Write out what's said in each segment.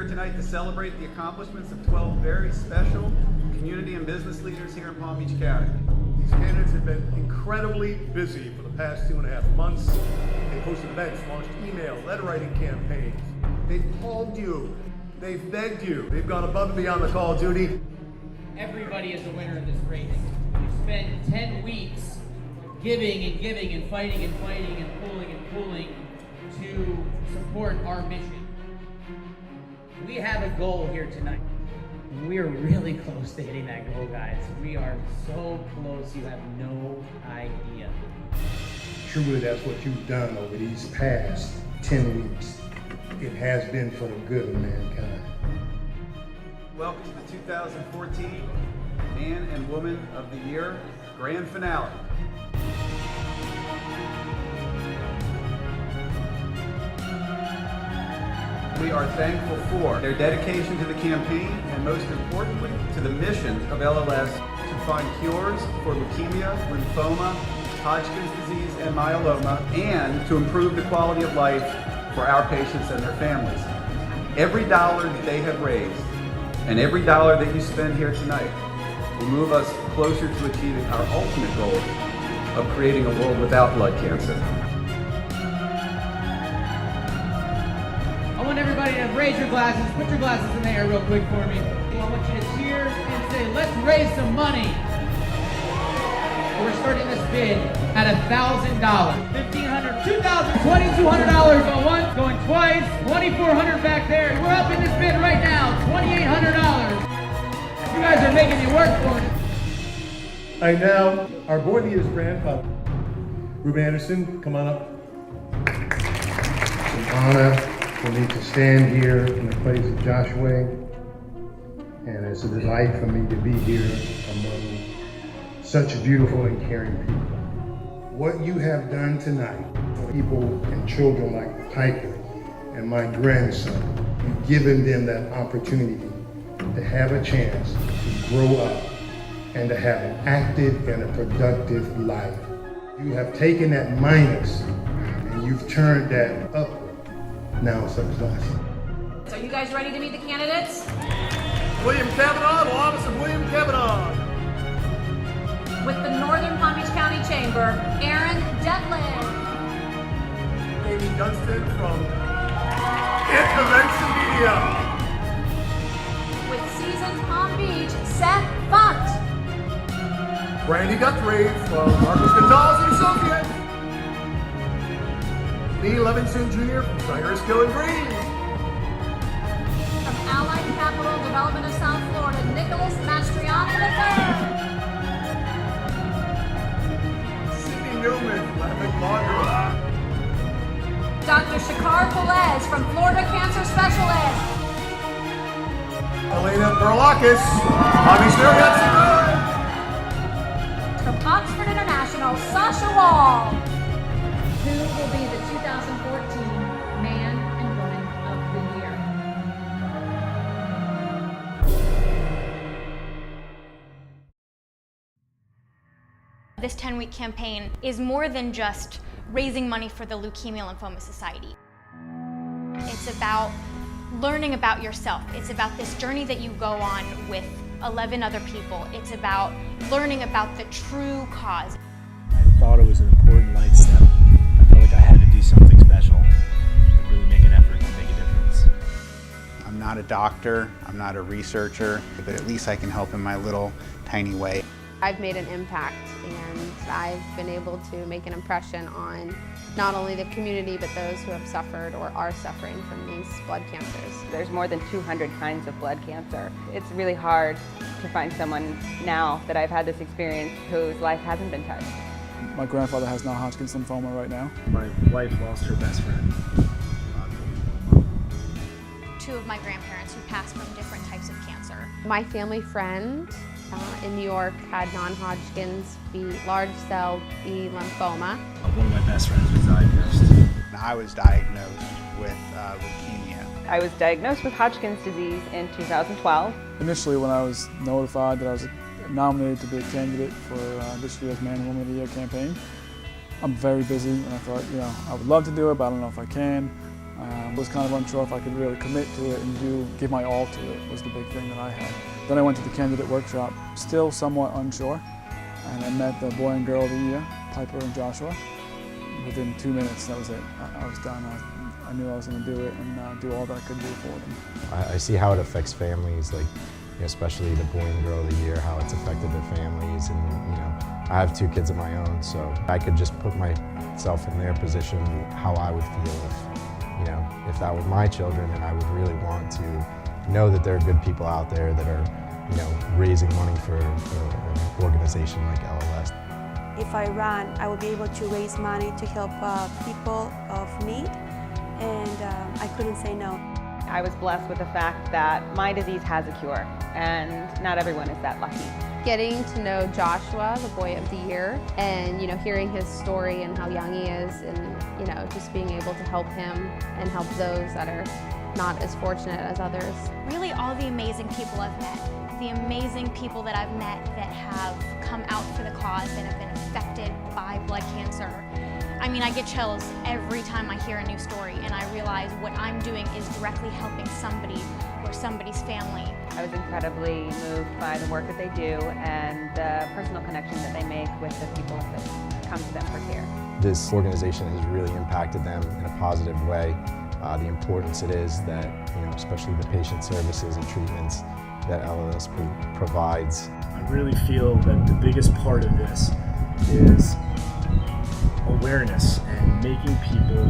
tonight to celebrate the accomplishments of 12 very special community and business leaders here in Palm Beach County. These candidates have been incredibly busy for the past 2.5 months. They've hosted events, launched email, letter writing campaigns. They've called you. They've begged you. They've gone above and beyond the call of duty. Everybody is a winner in this race. You spend 10 weeks giving and giving and fighting and fighting and pulling to support our mission. We have a goal here tonight. We are really close to hitting that goal, guys. We are so close, you have no idea. Truly, that's what you've done over these past 10 weeks. It has been for the good of mankind. Welcome to the 2014 Man and Woman of the Year Grand Finale. We are thankful for their dedication to the campaign and, most importantly, to the mission of LLS to find cures for leukemia, lymphoma, Hodgkin's disease, and myeloma, and to improve the quality of life for our patients and their families. Every dollar that they have raised and every dollar that you spend here tonight will move us closer to achieving our ultimate goal of creating a world without blood cancer. I want everybody to raise your glasses, put your glasses in the air real quick for me. I want you to cheer and say, let's raise some money. We're starting this bid at $1,000, $1,500, $2,000, $2,200 going once, going twice, $2,400 back there. We're up in this bid right now, $2,800. You guys are making me work for it. Right now, our board leader's grandfather, Ruben Anderson, come on up. It's an honor for me to stand here in the place of Joshua, and it's a delight for me to be here among such beautiful and caring people. What you have done tonight for people and children like Piper and my grandson, you've given them that opportunity to have a chance to grow up and to have an active and a productive life. You have taken that minus and you've turned that upward. Now it's a plus. So are you guys ready to meet the candidates? William Kavanaugh, the office of William Kavanaugh. With the Northern Palm Beach County Chamber, Aaron Devlin. Amy Dunstan from Intervention Media. With Seasons Palm Beach, Seth Font. Brandy Guthrie from Marcus Gonzalez and Associates. Lee Levinson Jr. from Cyrus Gill and Green. From Allied Capital Development of South Florida, Nicholas Mastriani III. Newman, Lemon Laundry. Dr. Shakar Pelez from Florida Cancer Specialist. Elena Berlakis, Bobby Stereotype. From Oxford International, Sasha Wall. Who will be the 2014 Man and Woman of the Year? This 10-week campaign is more than just raising money for the Leukemia Lymphoma Society. It's about learning about yourself. It's about this journey that you go on with 11 other people. It's about learning about the true cause. I thought it was an important life step. I felt like I had to do something special and really make an effort to make a difference. I'm not a doctor, I'm not a researcher, but at least I can help in my little tiny way. I've made an impact and I've been able to make an impression on not only the community but those who have suffered or are suffering from these blood cancers. There's more than 200 kinds of blood cancer. It's really hard to find someone now that I've had this experience whose life hasn't been touched. My grandfather has non-Hodgkin's lymphoma right now. My wife lost her best friend. Two of my grandparents who passed from different types of cancer. My family friend in New York had non-Hodgkin's large cell B lymphoma. One of my best friends was diagnosed. I was diagnosed with leukemia. I was diagnosed with Hodgkin's disease in 2012. Initially, when I was notified that I was nominated to be a candidate for this year's Man and Woman of the Year campaign, I'm very busy and I thought, I would love to do it, but I don't know if I can. Was kind of unsure if I could really commit to it and give my all to it was the big thing that I had. Then I went to the candidate workshop, still somewhat unsure, and I met the boy and girl of the year, Piper and Joshua. Within 2 minutes, that was it. I was done. I knew I was going to do it and do all that I could do for them. I see how it affects families, like especially the boy and girl of the year, how it's affected their families, and I have 2 kids of my own, so I could just put myself in their position, how I would feel if that were my children, and I would really want to know that there are good people out there that are raising money for an organization like LLS. If I ran, I would be able to raise money to help people of need, and I couldn't say no. I was blessed with the fact that my disease has a cure, and not everyone is that lucky. Getting to know Joshua, the boy of the year, and hearing his story and how young he is, and just being able to help him and help those that are not as fortunate as others. Really all the amazing people I've met, the amazing people that I've met that have come out for the cause and have been affected by blood cancer. I mean, I get chills every time I hear a new story, and I realize what I'm doing is directly helping somebody or somebody's family. I was incredibly moved by the work that they do and the personal connection that they make with the people that come to them for care. This organization has really impacted them in a positive way. The importance it is that, especially the patient services and treatments that LLS provides. I really feel that the biggest part of this is awareness and making people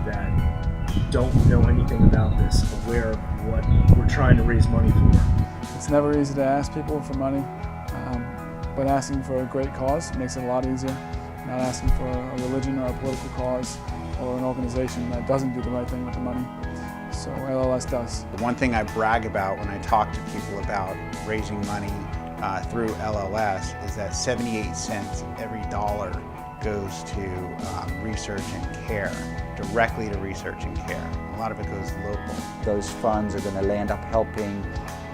that don't know anything about this aware of what we're trying to raise money for. It's never easy to ask people for money, but asking for a great cause makes it a lot easier. Not asking for a religion or a political cause or an organization that doesn't do the right thing with the money. So LLS does. The one thing I brag about when I talk to people about raising money through LLS is that 78 cents of every dollar goes to research and care, directly to research and care. A lot of it goes local. Those funds are going to land up helping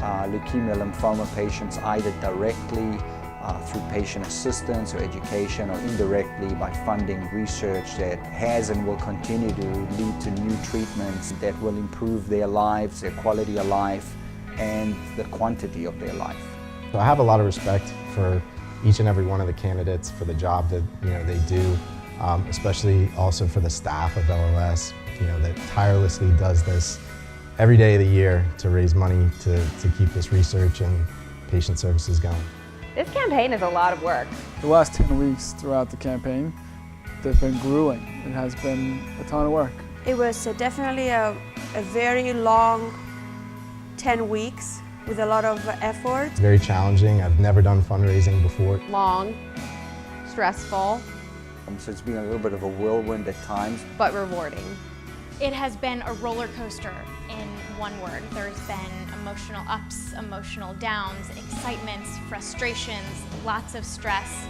leukemia, lymphoma patients either directly through patient assistance or education, or indirectly by funding research that has and will continue to lead to new treatments that will improve their lives, their quality of life, and the quantity of their life. So I have a lot of respect for each and every one of the candidates for the job that they do, especially also for the staff of LLS, that tirelessly does this every day of the year to raise money to keep this research and patient services going. This campaign is a lot of work. The last 10 weeks throughout the campaign, they've been grueling. It has been a ton of work. It was definitely a very long 10 weeks with a lot of effort. It's very challenging. I've never done fundraising before. Long, stressful. So it's been a little bit of a whirlwind at times. But rewarding. It has been a roller coaster in one word. There's been emotional ups, emotional downs, excitements, frustrations, lots of stress.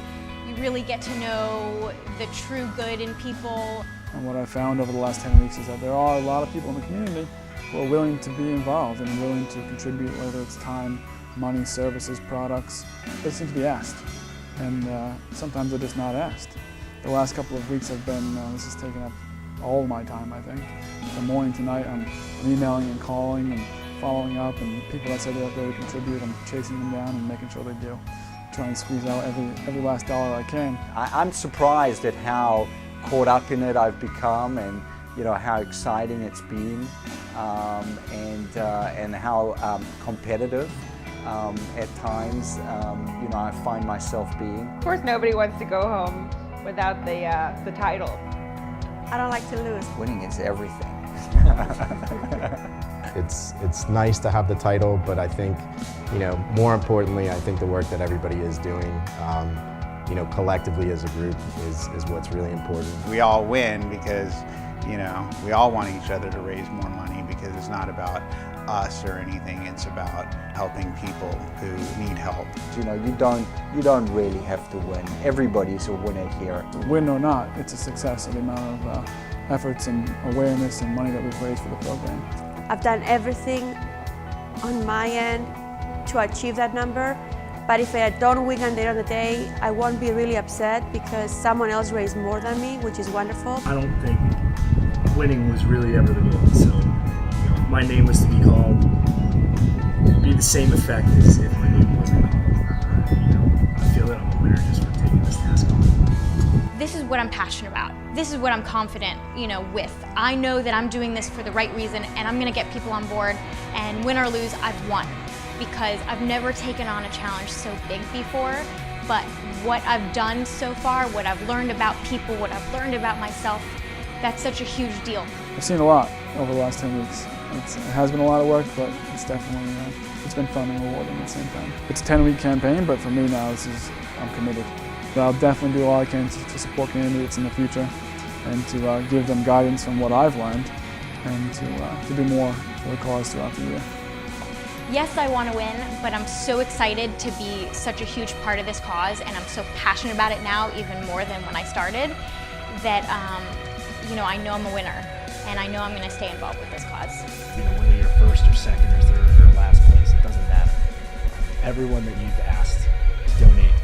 You really get to know the true good in people. And what I found over the last 10 weeks is that there are a lot of people in the community who are willing to be involved and willing to contribute, whether it's time, money, services, products. They seem to be asked, and sometimes they're just not asked. The last couple of weeks have been, this has taken up all my time, I think. From morning to night, I'm emailing and calling and following up, and people that say they're ready to contribute, I'm chasing them down and making sure they do. Trying to squeeze out every last dollar I can. I'm surprised at how caught up in it I've become, and how exciting it's been, and how competitive at times I find myself being. Of course, nobody wants to go home without the title. I don't like to lose. Winning is everything. It's nice to have the title, but I think, more importantly, I think the work that everybody is doing, collectively as a group is what's really important. We all win because, we all want each other to raise more money, because it's not about us or anything, it's about helping people who need help. You don't really have to win. Everybody's a winner here. Win or not, it's a success of the amount of efforts and awareness and money that we've raised for the program. I've done everything on my end to achieve that number, but if I don't win at the end of the day, I won't be really upset because someone else raised more than me, which is wonderful. I don't think winning was really ever the goal. So, my name was to be called, be the same effect as if my name wasn't called. I feel that I'm a winner just for taking this task on. This is what I'm passionate about. This is what I'm confident, with. I know that I'm doing this for the right reason, and I'm gonna get people on board, and win or lose, I've won. Because I've never taken on a challenge so big before, but what I've done so far, what I've learned about people, what I've learned about myself, that's such a huge deal. I've seen a lot over the last 10 weeks. It has been a lot of work, but it's definitely, it's been fun and rewarding at the same time. It's a 10-week campaign, but for me now, I'm committed. But I'll definitely do all I can to support candidates in the future and to give them guidance from what I've learned and to do more for the cause throughout the year. Yes, I want to win, but I'm so excited to be such a huge part of this cause, and I'm so passionate about it now, even more than when I started, that I know I'm a winner, and I know I'm going to stay involved with this cause. Whether you're first or second or third or last place, it doesn't matter. Everyone that you've asked to donate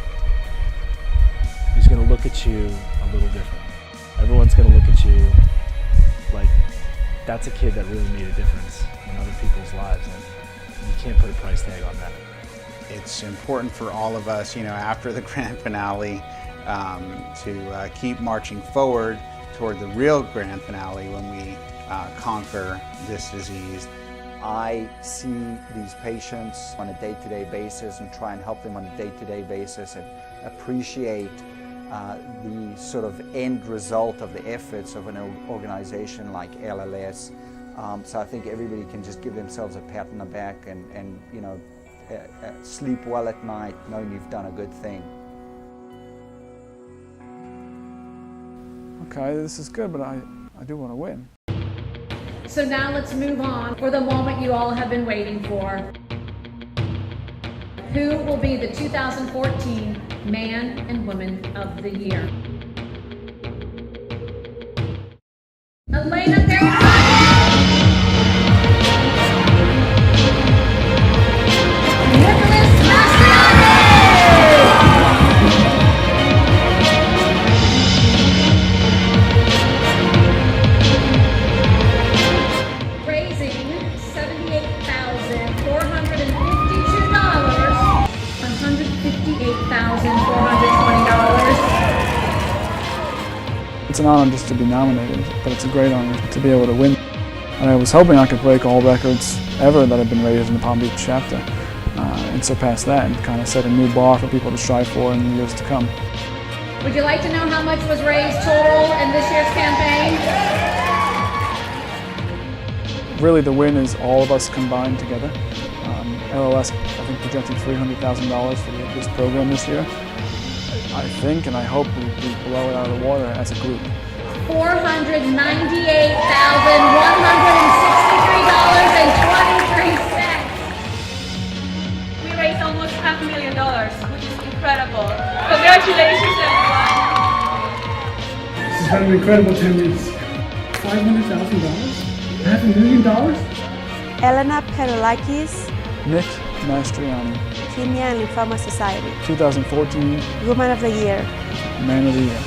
is going to look at you a little different. Everyone's going to look at you like that's a kid that really made a difference in other people's lives, and you can't put a price tag on that. It's important for all of us, after the grand finale, to keep marching forward toward the real grand finale when we conquer this disease. I see these patients on a day-to-day basis and try and help them on a day-to-day basis and appreciate the sort of end result of the efforts of an organization like LLS. So I think everybody can just give themselves a pat on the back and sleep well at night knowing you've done a good thing. Okay, this is good, but I do want to win. So now let's move on for the moment you all have been waiting for. Who will be the 2014 Man and Woman of the Year? Elena It's an honor just to be nominated, but it's a great honor to be able to win. And I was hoping I could break all records ever that have been raised in the Palm Beach chapter and surpass that and kind of set a new bar for people to strive for in the years to come. Would you like to know how much was raised total in this year's campaign? Really, the win is all of us combined together. LLS, I think, projecting $300,000 for this program this year. I think and I hope we blow it out of the water as a group. $498,163.23. We raised almost $500,000, which is incredible. Congratulations, everyone. This has been an incredible 10 weeks. $500,000? $500,000? Elena Perolakis, Nick Mastriani, Leukemia and Lymphoma Society, 2014 Woman of the Year, Man of the Year.